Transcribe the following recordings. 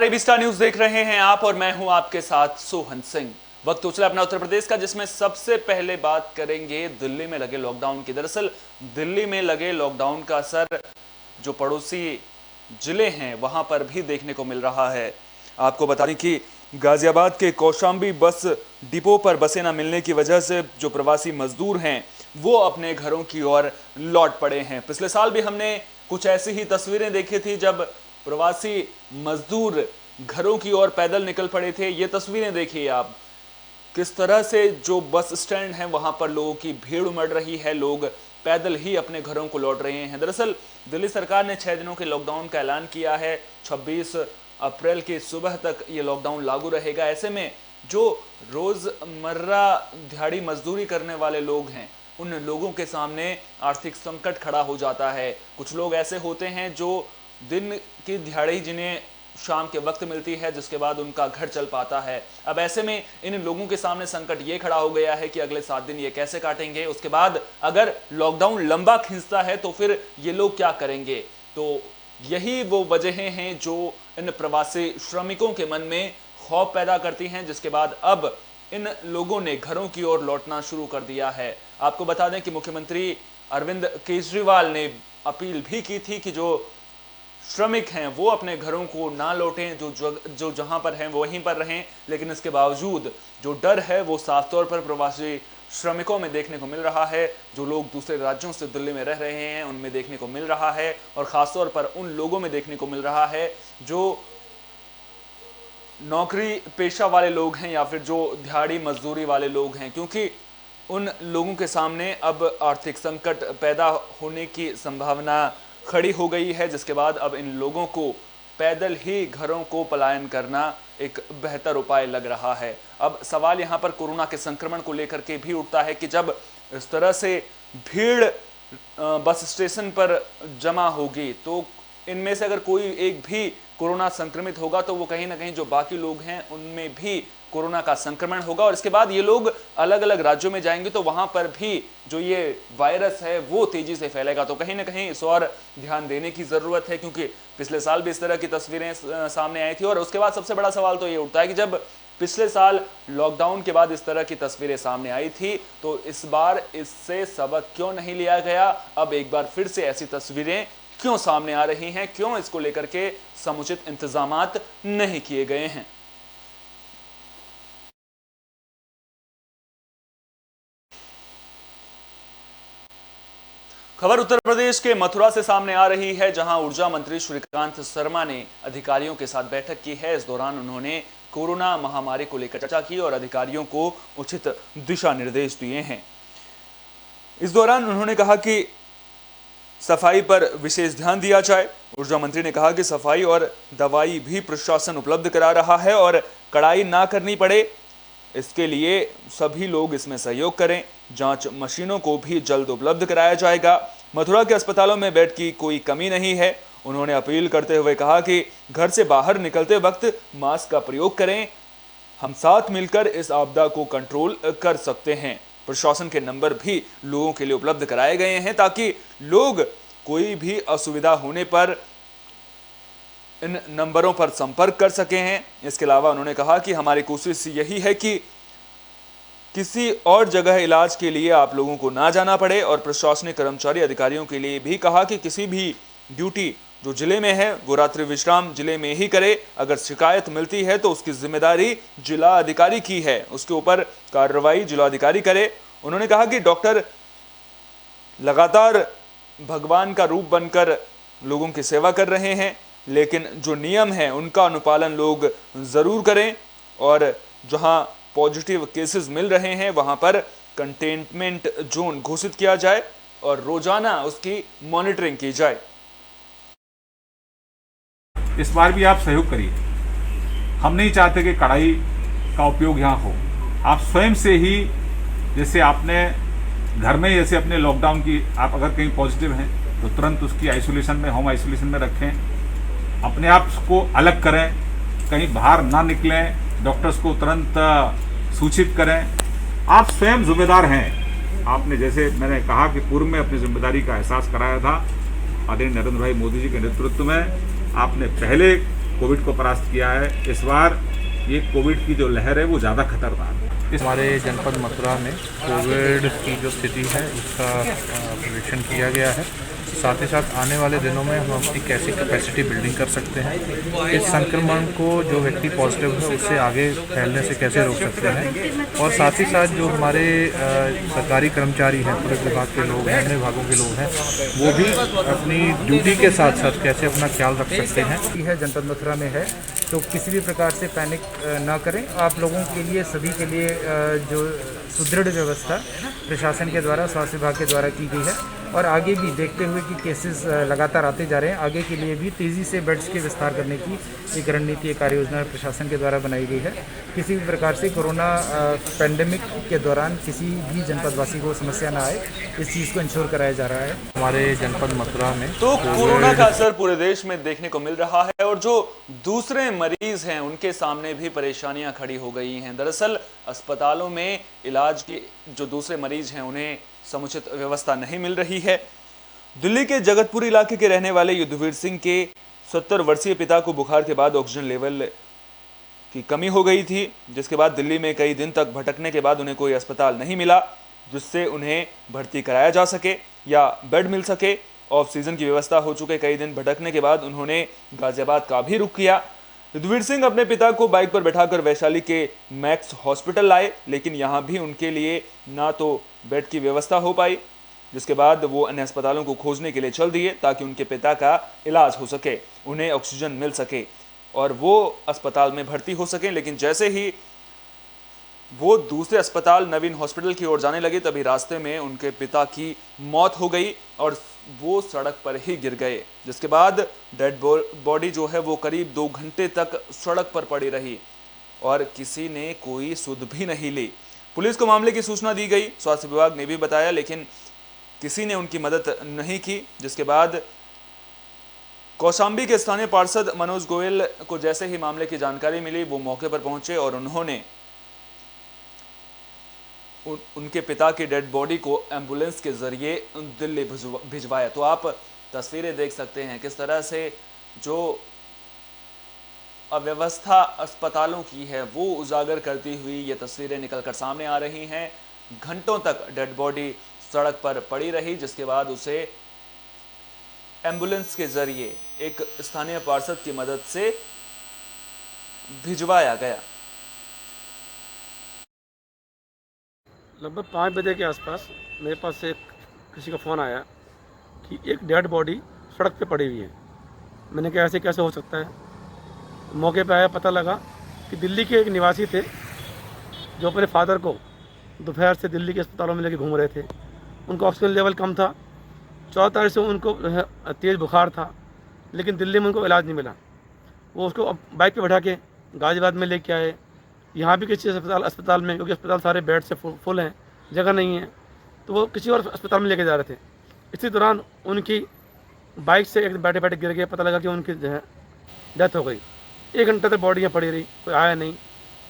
नमस्कार, AB star news देख रहे हैं आप और मैं हूं आपके साथ सोहन सिंह। वक्त तो चला अपना उत्तर प्रदेश का, जिसमें सबसे पहले बात करेंगे दिल्ली में लगे लॉकडाउन की। दरअसल दिल्ली में लगे लॉकडाउन का असर जो पड़ोसी जिले हैं वहां पर भी देखने को मिल रहा है। आपको बता दें कि गाजियाबाद के कौशांबी बस डिपो पर बसें न मिलने की वजह से जो प्रवासी मजदूर हैं वो अपने घरों की ओर लौट पड़े हैं। पिछले साल भी हमने कुछ ऐसी ही तस्वीरें देखी थी जब प्रवासी मजदूर घरों की ओर पैदल निकल पड़े थे। ये तस्वीरें देखिए आप, किस तरह से जो बस स्टैंड है वहां पर लोगों की भीड़ उमड़ रही है, लोग पैदल ही अपने घरों को लौट रहे हैं। दरअसल दिल्ली सरकार ने 6 दिनों के लॉकडाउन का ऐलान किया है। 26 अप्रैल की सुबह तक ये लॉकडाउन लागू रहेगा। ऐसे में जो रोजमर्रा दिहाड़ी मजदूरी करने वाले लोग हैं उन लोगों के सामने आर्थिक संकट खड़ा हो जाता है। कुछ लोग ऐसे होते हैं जो दिन की दिहाड़ी जिन्हें शाम के वक्त मिलती है, जिसके बाद उनका घर चल पाता है। अब ऐसे में इन लोगों के सामने संकट ये खड़ा हो गया है कि अगले 7 दिन ये कैसे काटेंगे। उसके बाद अगर लॉकडाउन लंबा खींचता है तो फिर ये लोग क्या करेंगे। तो यही वो वजहें हैं जो इन प्रवासी श्रमिकों के मन में खौफ पैदा करती हैं, जिसके बाद अब इन लोगों ने घरों की ओर लौटना शुरू कर दिया है। आपको बता दें कि मुख्यमंत्री अरविंद केजरीवाल ने अपील भी की थी कि जो श्रमिक हैं वो अपने घरों को ना लौटें, जो जहां पर हैं वहीं पर रहें। लेकिन इसके बावजूद जो डर है वो साफ तौर पर प्रवासी श्रमिकों में देखने को मिल रहा है। जो लोग दूसरे राज्यों से दिल्ली में रह रहे हैं उनमें देखने को मिल रहा है, और खासतौर पर उन लोगों में देखने को मिल रहा है जो नौकरी पेशा वाले लोग हैं या फिर जो दिहाड़ी मजदूरी वाले लोग हैं, क्योंकि उन लोगों के सामने अब आर्थिक संकट पैदा होने की संभावना खड़ी हो गई है, जिसके बाद अब इन लोगों को पैदल ही घरों को पलायन करना एक बेहतर उपाय लग रहा है। अब सवाल यहाँ पर कोरोना के संक्रमण को लेकर के भी उठता है कि जब इस तरह से भीड़ बस स्टेशन पर जमा होगी तो इनमें से अगर कोई एक भी कोरोना संक्रमित होगा तो वो कहीं ना कहीं जो बाकी लोग हैं उनमें भी कोरोना का संक्रमण होगा, और इसके बाद ये लोग अलग अलग राज्यों में जाएंगे तो वहां पर भी जो ये वायरस है वो तेजी से फैलेगा। तो कहीं ना कहीं इस और ध्यान देने की जरूरत है, क्योंकि पिछले साल भी इस तरह की तस्वीरें सामने आई थी। और उसके बाद सबसे बड़ा सवाल तो ये उठता है कि जब पिछले साल लॉकडाउन के बाद इस तरह की तस्वीरें सामने आई थी तो इस बार इससे सबक क्यों नहीं लिया गया। अब एक बार फिर से ऐसी तस्वीरें क्यों सामने आ रही हैं, क्यों इसको लेकर के समुचित इंतजामात नहीं किए गए हैं। खबर उत्तर प्रदेश के मथुरा से सामने आ रही है, जहां ऊर्जा मंत्री श्रीकांत शर्मा ने अधिकारियों के साथ बैठक की है। इस दौरान उन्होंने कोरोना महामारी को लेकर चर्चा की और अधिकारियों को उचित दिशा निर्देश दिए हैं। इस दौरान उन्होंने कहा कि सफाई पर विशेष ध्यान दिया जाए। ऊर्जा मंत्री ने कहा कि सफाई और दवाई भी प्रशासन उपलब्ध करा रहा है और कड़ाई ना करनी पड़े इसके लिए सभी लोग इसमें सहयोग करें। जांच मशीनों को भी जल्द उपलब्ध कराया जाएगा। मथुरा के अस्पतालों में बेड की कोई कमी नहीं है। उन्होंने अपील करते हुए कहा कि घर से बाहर निकलते वक्त मास्क का प्रयोग करें। हम साथ मिलकर इस आपदा को कंट्रोल कर सकते हैं। प्रशासन के नंबर भी लोगों के लिए उपलब्ध कराए गए हैं ताकि लोग कोई भी असुविधा होने पर इन नंबरों पर संपर्क कर सके हैं। इसके अलावा उन्होंने कहा कि हमारी कोशिश यही है कि किसी और जगह इलाज के लिए आप लोगों को ना जाना पड़े, और प्रशासनिक कर्मचारी अधिकारियों के लिए भी कहा कि किसी भी ड्यूटी जो जिले में है वो रात्रि विश्राम जिले में ही करे। अगर शिकायत मिलती है तो उसकी जिम्मेदारी जिला अधिकारी की है, उसके ऊपर कार्रवाई जिला अधिकारी करे। उन्होंने कहा कि डॉक्टर लगातार भगवान का रूप बनकर लोगों की सेवा कर रहे हैं, लेकिन जो नियम है उनका अनुपालन लोग जरूर करें, और जहां पॉजिटिव केसेस मिल रहे हैं वहां पर कंटेनमेंट जोन घोषित किया जाए और रोजाना उसकी मॉनिटरिंग की जाए। इस बार भी आप सहयोग करिए। हम नहीं चाहते कि कड़ाई का उपयोग यहाँ हो। आप स्वयं से ही, जैसे आपने घर में जैसे अपने लॉकडाउन की, आप अगर कहीं पॉजिटिव हैं तो तुरंत उसकी आइसोलेशन में, होम आइसोलेशन में रखें। अपने आप को अलग करें, कहीं बाहर ना निकलें, डॉक्टर्स को तुरंत सूचित करें। आप स्वयं जिम्मेदार हैं। आपने, जैसे मैंने कहा कि पूर्व में अपनी जिम्मेदारी का एहसास कराया था आदरणीय नरेंद्र भाई मोदी जी के नेतृत्व में, आपने पहले कोविड को परास्त किया है। इस बार ये कोविड की जो लहर है वो ज़्यादा खतरनाक है। हमारे जनपद मथुरा में कोविड की जो स्थिति है उसका परीक्षण किया गया है। साथ ही साथ आने वाले दिनों में हम अपनी कैसे कैपेसिटी बिल्डिंग कर सकते हैं, इस संक्रमण को जो व्यक्ति पॉजिटिव है उससे आगे फैलने से कैसे रोक सकते हैं, और साथ ही साथ जो हमारे सरकारी कर्मचारी हैं, पुलिस विभाग के लोग हैं, अन्य विभागों के लोग हैं, वो भी अपनी ड्यूटी के साथ साथ कैसे अपना ख्याल रख सकते हैं। है जनपद मथुरा में है, तो किसी भी प्रकार से पैनिक ना करें। आप लोगों के लिए, सभी के लिए जो सुदृढ़ व्यवस्था प्रशासन के द्वारा, स्वास्थ्य विभाग के द्वारा की गई है, और आगे भी देखते हुए कि केसेस लगातार आते जा रहे हैं, आगे के लिए भी तेज़ी से बेड्स के विस्तार करने की एक रणनीति, एक कार्य योजना प्रशासन के द्वारा बनाई गई है। किसी भी प्रकार से कोरोना पेंडेमिक के दौरान किसी भी जनपदवासी को समस्या ना आए, इस चीज़ को इंश्योर कराया जा रहा है। हमारे जनपद मथुरा में तो कोरोना का असर पूरे देश में देखने को मिल रहा है और जो दूसरे मरीज हैं उनके सामने भी परेशानियां खड़ी हो गई हैं। दरअसल अस्पतालों में इलाज के जो दूसरे मरीज हैं उन्हें समुचित व्यवस्था नहीं मिल रही है। दिल्ली के जगतपुर इलाके के रहने वाले युद्धवीर सिंह के 70 वर्षीय पिता को बुखार के बाद ऑक्सीजन लेवल की कमी हो गई थी, जिसके बाद दिल्ली में कई दिन तक भटकने के बाद उन्हें कोई अस्पताल नहीं मिला जिससे उन्हें भर्ती कराया जा सके या बेड मिल सके। ऑफ सीजन की व्यवस्था हो चुके कई दिन भटकने के बाद उन्होंने गाजियाबाद का भी रुख किया। युद्धवीर सिंह अपने पिता को बाइक पर बैठाकर वैशाली के मैक्स हॉस्पिटल लाए, लेकिन यहां भी उनके लिए ना तो बेड की व्यवस्था हो पाई, जिसके बाद वो अन्य अस्पतालों को खोजने के लिए चल दिए ताकि उनके पिता का इलाज हो सके, उन्हें ऑक्सीजन मिल सके और वो अस्पताल में भर्ती हो सके। लेकिन जैसे ही वो दूसरे अस्पताल नवीन हॉस्पिटल की ओर जाने लगे तभी रास्ते में उनके पिता की मौत हो गई और वो सड़क पर ही गिर गए, जिसके बाद डेड बॉडी जो है वो करीब 2 घंटे तक सड़क पर पड़ी रही और किसी ने कोई सुध भी नहीं ली। पुलिस को मामले की सूचना दी गई, स्वास्थ्य विभाग ने भी बताया, लेकिन किसी ने उनकी मदद नहीं की। जिसके बाद कौशाम्बी के स्थानीय पार्षद मनोज गोयल को जैसे ही मामले की जानकारी मिली वो मौके पर पहुंचे और उन्होंने उनके पिता की डेड बॉडी को एम्बुलेंस के जरिए दिल्ली भिजवाया। तो आप तस्वीरें देख सकते हैं किस तरह से जो अव्यवस्था अस्पतालों की है वो उजागर करती हुई ये तस्वीरें निकलकर सामने आ रही हैं। घंटों तक डेड बॉडी सड़क पर पड़ी रही, जिसके बाद उसे एम्बुलेंस के जरिए एक स्थानीय पार्षद की मदद से भिजवाया गया। लगभग 5 बजे के आसपास मेरे पास एक किसी का फ़ोन आया कि एक डेड बॉडी सड़क पे पड़ी हुई है। मैंने कहा ऐसे कैसे हो सकता है। मौके पे आया, पता लगा कि दिल्ली के एक निवासी थे जो अपने फादर को दोपहर से दिल्ली के अस्पतालों में लेके घूम रहे थे। उनका ऑक्सीजन लेवल कम था, 14 तारीख से उनको तेज़ बुखार था, लेकिन दिल्ली में उनको इलाज नहीं मिला। वो उसको बाइक पे बैठा के गाजियाबाद में लेके आए। यहाँ भी किसी अस्पताल में, क्योंकि अस्पताल सारे बेड से फुल हैं, जगह नहीं है, तो वो किसी और अस्पताल में लेके जा रहे थे। इसी दौरान उनकी बाइक से एक बैठे बैठे गिर गए। पता लगा कि उनकी जो है डेथ हो गई। 1 घंटे तक बॉडी यहाँ पड़ी रही, कोई आया नहीं।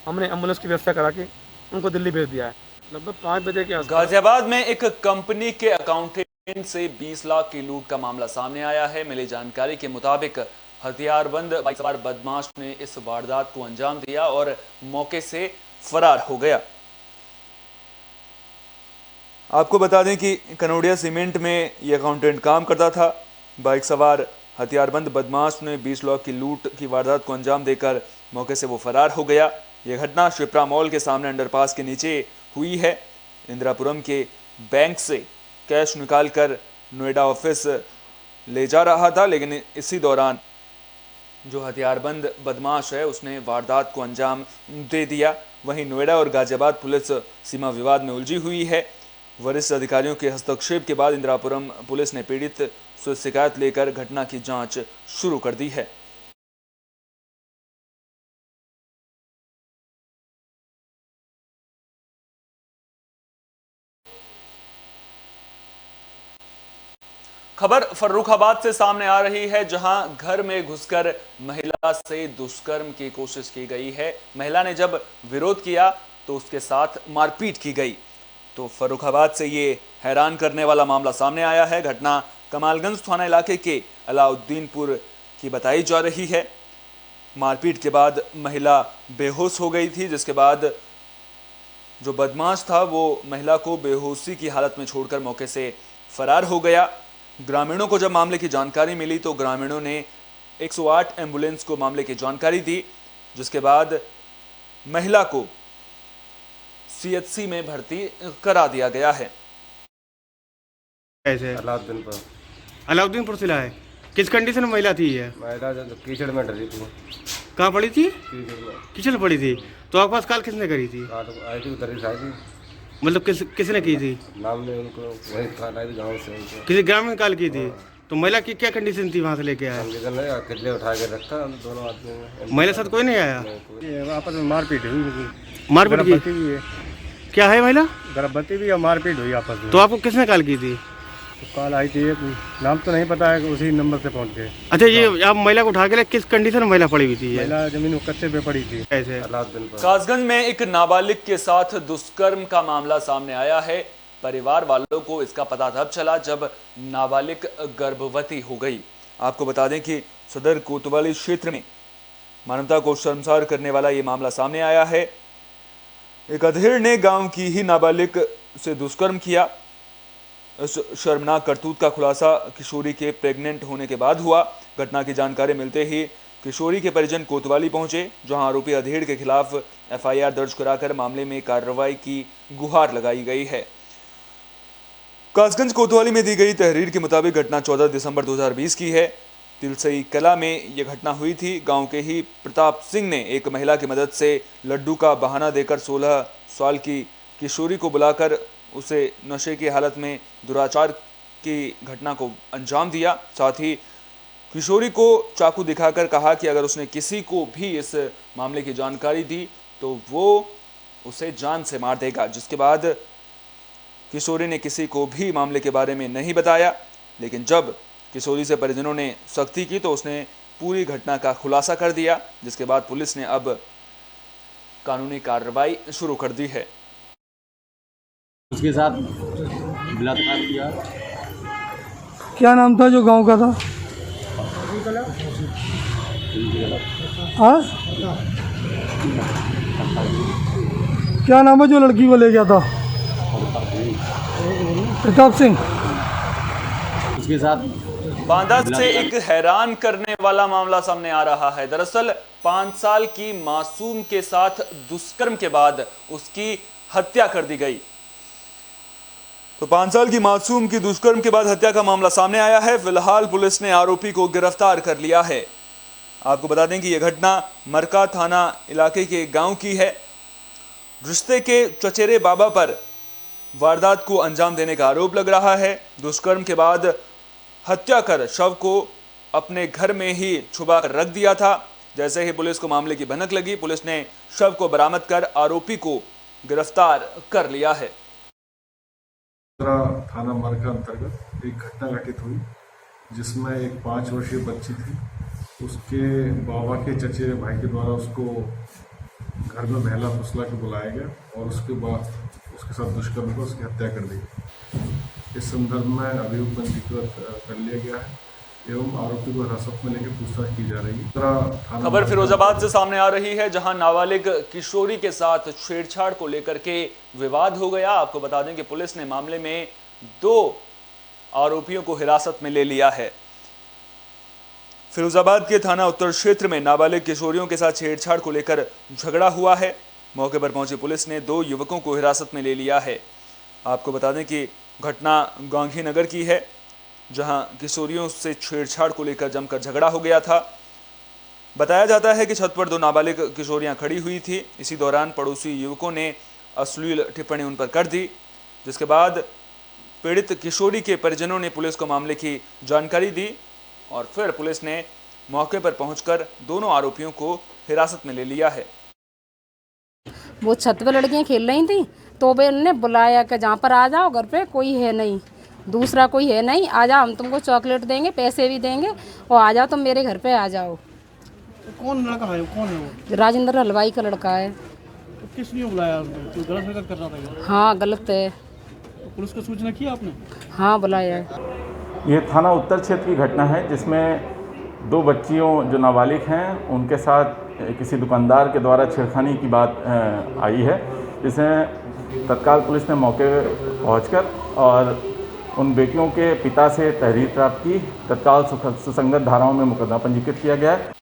हमने एम्बुलेंस की व्यवस्था करा के उनको दिल्ली भेज दिया है। लगभग 5 बजे के आसपास गाजियाबाद में एक कंपनी के अकाउंटेंट से 20 लाख की लूट का मामला सामने आया है। मिली जानकारी के मुताबिक हथियारबंद बाइक सवार बदमाश ने इस वारदात को अंजाम दिया और मौके से फरार हो गया। आपको बता दें कि कनौड़िया सीमेंट में यह अकाउंटेंट काम करता था। बाइक सवार हथियारबंद बदमाश ने 20 लाख की लूट की वारदात को अंजाम देकर मौके से वो फरार हो गया। यह घटना शिप्रा मॉल के सामने अंडरपास के नीचे हुई है। इंदिरापुरम के बैंक से कैश निकालकर नोएडा ऑफिस ले जा रहा था, लेकिन इसी दौरान जो हथियारबंद बदमाश है उसने वारदात को अंजाम दे दिया। वहीं नोएडा और गाजियाबाद पुलिस सीमा विवाद में उलझी हुई है। वरिष्ठ अधिकारियों के हस्तक्षेप के बाद इंदिरापुरम पुलिस ने पीड़ित से शिकायत लेकर घटना की जांच शुरू कर दी है। खबर फर्रुखाबाद से सामने आ रही है, जहां घर में घुसकर महिला से दुष्कर्म की कोशिश की गई है। महिला ने जब विरोध किया तो उसके साथ मारपीट की गई। तो फर्रुखाबाद से ये हैरान करने वाला मामला सामने आया है। घटना कमालगंज थाना इलाके के अलाउद्दीनपुर की बताई जा रही है। मारपीट के बाद महिला बेहोश हो गई थी, जिसके बाद जो बदमाश था वो महिला को बेहोशी की हालत में छोड़कर मौके से फरार हो गया। ग्रामीणों को जब मामले की जानकारी मिली तो ग्रामीणों ने 108 एम्बुलेंस को मामले की जानकारी दी, जिसके बाद महिला को सीएचसी में भर्ती करा दिया गया है। कैसे अलाउद्दीनपुर से लाए? किस कंडीशन में महिला थी ये? महिला जो कीचड़ में डरी थी, कहाँ पड़ी थी? कीचड़ में किचन पड़ी थी। तो आपके पास कॉल किसने करी थी? रात को आई थी, उधर से आई थी। मतलब किसने की थी? नाम ने उनको वही थाना आई थी, गाँव से उनको किसी ग्राम में कॉल की थी? तो महिला की क्या कंडीशन थी वहाँ से लेके आए? संवेदन है, किले उठा के रखा हम दोनों आदमी में। महिला साथ कोई नहीं आया? आपस में मारपीट हुई, मारपीट की? भी है, क्या है महिला? गर्भवती भी है, मारपीट हुई आपस में। तो आपको किसने कॉल की थी? तो कॉल आई थी, एक नाम तो नहीं पता है, उसी नंबर से पहुँच गए। अच्छा, ये आप महिला को उठा के ले, किस कंडीशन में महिला पड़ी हुई थी? महिला जमीन में कच्चे पे पड़ी थी। कैसे? अलाउद्दीनपुर कासगंज में एक नाबालिग के साथ दुष्कर्म का मामला सामने आया है। परिवार वालों को इसका पता तब चला जब नाबालिग गर्भवती हो गई। आपको बता दें कि सदर कोतवाली क्षेत्र में मानवता को शर्मसार करने वाला ये मामला सामने आया है। एक अधेड़ ने गांव की ही नाबालिग से दुष्कर्म किया। इस शर्मनाक करतूत का खुलासा किशोरी के प्रेग्नेंट होने के बाद हुआ। घटना की जानकारी मिलते ही किशोरी के परिजन कोतवाली पहुंचे, जहां आरोपी अधेड़ के खिलाफ एफआईआर दर्ज कराकर मामले में कार्रवाई की गुहार लगाई गई है। कासगंज कोतवाली में दी गई तहरीर के मुताबिक घटना 14 दिसंबर 2020 की है। तिलसई कला में यह घटना हुई थी। गांव के ही प्रताप सिंह ने एक महिला की मदद से लड्डू का बहाना देकर 16 साल की किशोरी को बुलाकर उसे नशे की हालत में दुराचार की घटना को अंजाम दिया। साथ ही किशोरी को चाकू दिखाकर कहा कि अगर उसने किसी को भी इस मामले की जानकारी दी तो वो उसे जान से मार देगा। जिसके बाद किशोरी ने किसी को भी मामले के बारे में नहीं बताया, लेकिन जब किशोरी से परिजनों ने सख्ती की तो उसने पूरी घटना का खुलासा कर दिया, जिसके बाद पुलिस ने अब कानूनी कार्रवाई शुरू कर दी है। उसके साथ बलात्कार किया। क्या नाम था जो गांव का था? हाँ, क्या नाम है जो लड़की को ले गया था? प्रताप सिंह। उसके साथ बांदा से एक हैरान करने वाला मामला सामने आ रहा है। दरअसल 5 साल की मासूम के साथ दुष्कर्म के बाद उसकी हत्या कर दी गई। तो 5 साल की मासूम की दुष्कर्म के बाद हत्या का मामला सामने आया है। फिलहाल पुलिस ने आरोपी को गिरफ्तार कर लिया है। आपको बता दें कि यह घटना मरका थाना इलाके के गांव की है। रिश्ते के चचेरे बाबा पर वारदात को अंजाम देने का आरोप लग रहा है। दुष्कर्म के बाद हत्या कर शव को अपने घर में ही छुपा कर रख दिया था। जैसे ही पुलिस को मामले की भनक लगी, पुलिस ने शव को बरामद कर आरोपी को गिरफ्तार कर लिया है। थाना मरका अंतर्गत एक घटना घटित हुई जिसमें एक 5 वर्षीय बच्ची थी। उसके बाबा के चचेरे भाई के द्वारा उसको घर में बहला फुसला के बुलाया गया और उसके बाद उसके साथ दुष्कर्म कर उसकी हत्या कर दी। इस संदर्भ में अभियोग पंजीकृत कर लिया गया है एवं आरोपी को हिरासत में लेकर पूछताछ की जा रही है। खबर फिरोजाबाद से सामने आ रही है, जहां नाबालिग किशोरी के साथ छेड़छाड़ को लेकर के विवाद हो गया। आपको बता दें कि पुलिस ने मामले में 2 आरोपियों को हिरासत में ले लिया है। फिरोजाबाद के थाना उत्तर क्षेत्र में नाबालिग किशोरियों के साथ छेड़छाड़ को लेकर झगड़ा हुआ है। मौके पर पहुंची पुलिस ने 2 युवकों को हिरासत में ले लिया है। आपको बता दें कि घटना गांधी नगर की है, जहां किशोरियों से छेड़छाड़ को लेकर जमकर झगड़ा हो गया था। बताया जाता है कि छत पर 2 नाबालिग किशोरियां खड़ी हुई थी। इसी दौरान पड़ोसी युवकों ने अश्लील टिप्पणी उन पर कर दी, जिसके बाद पीड़ित किशोरी के परिजनों ने पुलिस को मामले की जानकारी दी और फिर पुलिस ने मौके पर पहुंचकर दोनों आरोपियों को हिरासत में ले लिया है। वो छत पे लड़कियां खेल रही थी तो वे उन्होंने बुलाया कि जहाँ पर आ जाओ, घर पे कोई है नहीं, दूसरा कोई है नहीं, आ जाओ, हम तुमको चॉकलेट देंगे, पैसे भी देंगे और आ जाओ, तुम मेरे घर पे आ जाओ। कौन लड़का है? कौन है वो? राजेंद्र हलवाई का लड़का है। तो किस लिए बुलाया? कोई गलत हरकत कर रहा था क्या? हाँ, गलत है। तो पुलिस को सूचना की आपने? हाँ, बुलाया है। ये थाना उत्तर क्षेत्र की घटना है जिसमें 2 बच्चियों जो नाबालिग हैं उनके साथ किसी दुकानदार के द्वारा छेड़खानी की बात आई है, जिसमें तत्काल पुलिस ने मौके पहुंचकर और उन बेटियों के पिता से तहरीर प्राप्त की। तत्काल सुसंगत धाराओं में मुकदमा पंजीकृत किया गया है।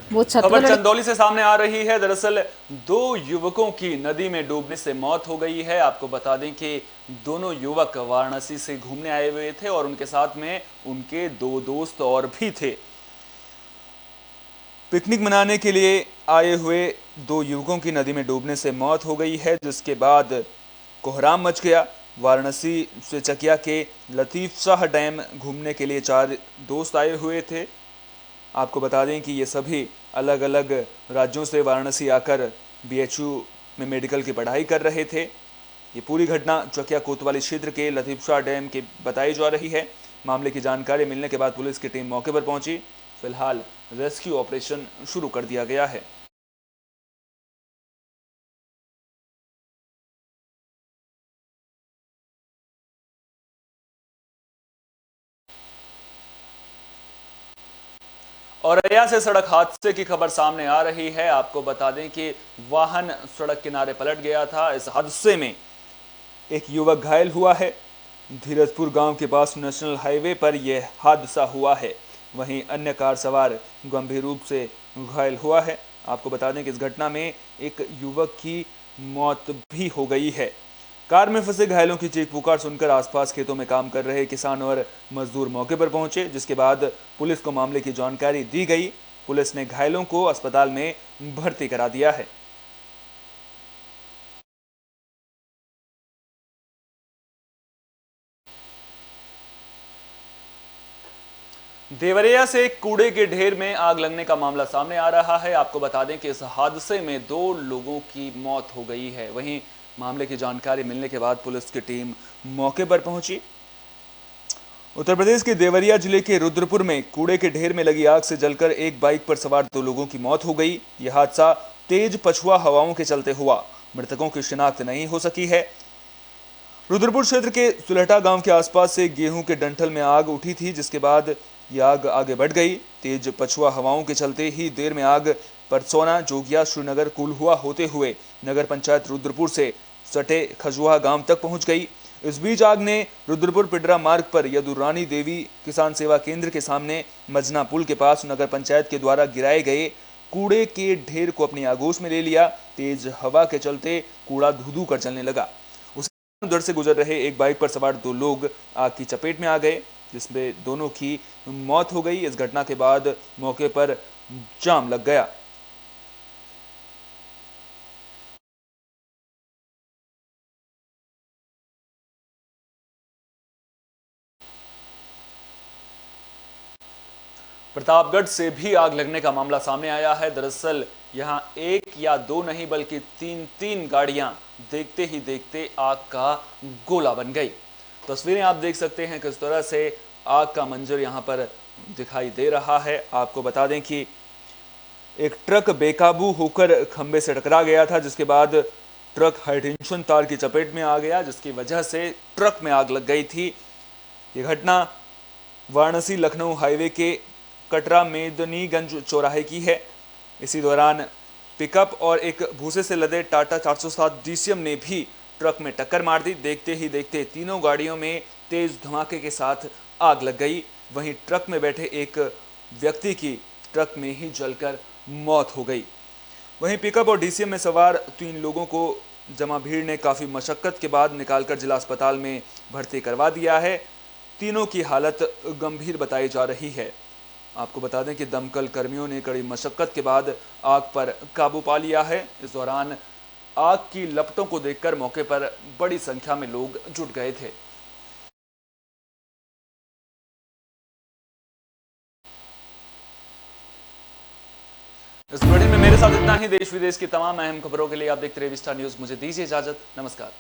खबर चंदौली से सामने आ रही है। दरअसल 2 युवकों की नदी में डूबने से मौत हो गई है। आपको बता दें कि दोनों युवक वाराणसी से घूमने आए हुए थे और उनके साथ में उनके 2 दोस्त और भी थे। पिकनिक मनाने के लिए आए हुए 2 युवकों की नदी में डूबने से मौत हो गई है, जिसके बाद कोहराम मच गया। वाराणसी से चकिया के लतीफ शाह डैम घूमने के लिए 4 दोस्त आए हुए थे। आपको बता दें कि ये सभी अलग अलग राज्यों से वाराणसी आकर BHU में मेडिकल की पढ़ाई कर रहे थे। ये पूरी घटना चकिया कोतवाली क्षेत्र के लतीफ शाह डैम की बताई जा रही है। मामले की जानकारी मिलने के बाद पुलिस की टीम मौके पर पहुंची। फिलहाल रेस्क्यू ऑपरेशन शुरू कर दिया गया है। औरैया से सड़क हादसे की खबर सामने आ रही है। आपको बता दें कि वाहन सड़क किनारे पलट गया था। इस हादसे में एक युवक घायल हुआ है। धीरजपुर गांव के पास नेशनल हाईवे पर यह हादसा हुआ है। वहीं अन्य कार सवार गंभीर रूप से घायल हुआ है। आपको बता दें कि इस घटना में एक युवक की मौत भी हो गई है। कार में फंसे घायलों की चीख पुकार सुनकर आसपास खेतों में काम कर रहे किसान और मजदूर मौके पर पहुंचे, जिसके बाद पुलिस को मामले की जानकारी दी गई। पुलिस ने घायलों को अस्पताल में भर्ती करा दिया है। देवरिया से कूड़े के ढेर में आग लगने का मामला सामने आ रहा है। आपको बता दें कि इस हादसे में 2 लोगों की मौत हो गई है। वहीं मामले की जानकारी मिलने के बाद पुलिस की टीम मौके पर पहुंची। उत्तर प्रदेश के देवरिया जिले के रुद्रपुर में कूड़े के ढेर में लगी आग से जलकर एक बाइक पर सवार 2 लोगों की मौत हो गई। यह हादसा तेज पछुआ हवाओं के चलते हुआ। मृतकों की शिनाख्त नहीं हो सकी है। रुद्रपुर क्षेत्र के सुलहटा गांव के आसपास से गेहूं के डंठल में आग उठी थी, जिसके बाद यह आग आगे बढ़ गई। तेज पछुआ हवाओं के चलते ही देर में आग परसौना, जोगिया, श्रीनगर, कुलहुआ होते हुए नगर पंचायत रुद्रपुर से सटे खजुआ गांव तक पहुंच गई। इस बीच आग ने रुद्रपुर पिडरा मार्ग पर यदुरानी देवी किसान सेवा केंद्र के सामने मजना पुल के पास नगर पंचायत के द्वारा गिराए गए कूड़े के ढेर को अपनी आगोश में ले लिया। तेज हवा के चलते कूड़ा धू-धू कर चलने लगा। उधर से गुजर रहे एक बाइक पर सवार 2 लोग आग की चपेट में आ गए, जिसमें दोनों की मौत हो गई। इस घटना के बाद मौके पर जाम लग गया। प्रतापगढ़ से भी आग लगने का मामला सामने आया है। दरअसल यहां 1 या 2 नहीं बल्कि 3 गाड़ियां देखते ही देखते आग का गोला बन गई। तस्वीरें आप देख सकते हैं किस तरह से आग का मंजर यहां पर दिखाई दे रहा है। आपको बता दें कि एक ट्रक बेकाबू होकर खंबे से टकरा गया था, जिसके बाद ट्रक हाईटेंशन तार की चपेट में आ गया, जिसकी वजह से ट्रक में आग लग गई थी। यह घटना वाराणसी लखनऊ हाईवे के कटरा मेदनीगंज चौराहे की है। इसी दौरान पिकअप और एक भूसे से लदे टाटा 407 DCM ने भी ट्रक में टक्कर मार दी। देखते ही देखते तीनों गाड़ियों में तेज धमाके के साथ आग लग गई। वहीं ट्रक में बैठे एक व्यक्ति की ट्रक में ही जलकर मौत हो गई। वहीं पिकअप और DCM में सवार 3 लोगों को जमा भीड़ ने काफ़ी मशक्कत के बाद निकालकर जिला अस्पताल में भर्ती करवा दिया है। तीनों की हालत गंभीर बताई जा रही है। आपको बता दें कि दमकल कर्मियों ने कड़ी मशक्कत के बाद आग पर काबू पा लिया है। इस दौरान आग की लपटों को देखकर मौके पर बड़ी संख्या में लोग जुट गए थे। इस बुलेटिन में मेरे साथ इतना ही। देश विदेश की तमाम अहम खबरों के लिए आप देखते रहिए विस्तार न्यूज। मुझे दीजिए इजाजत। नमस्कार।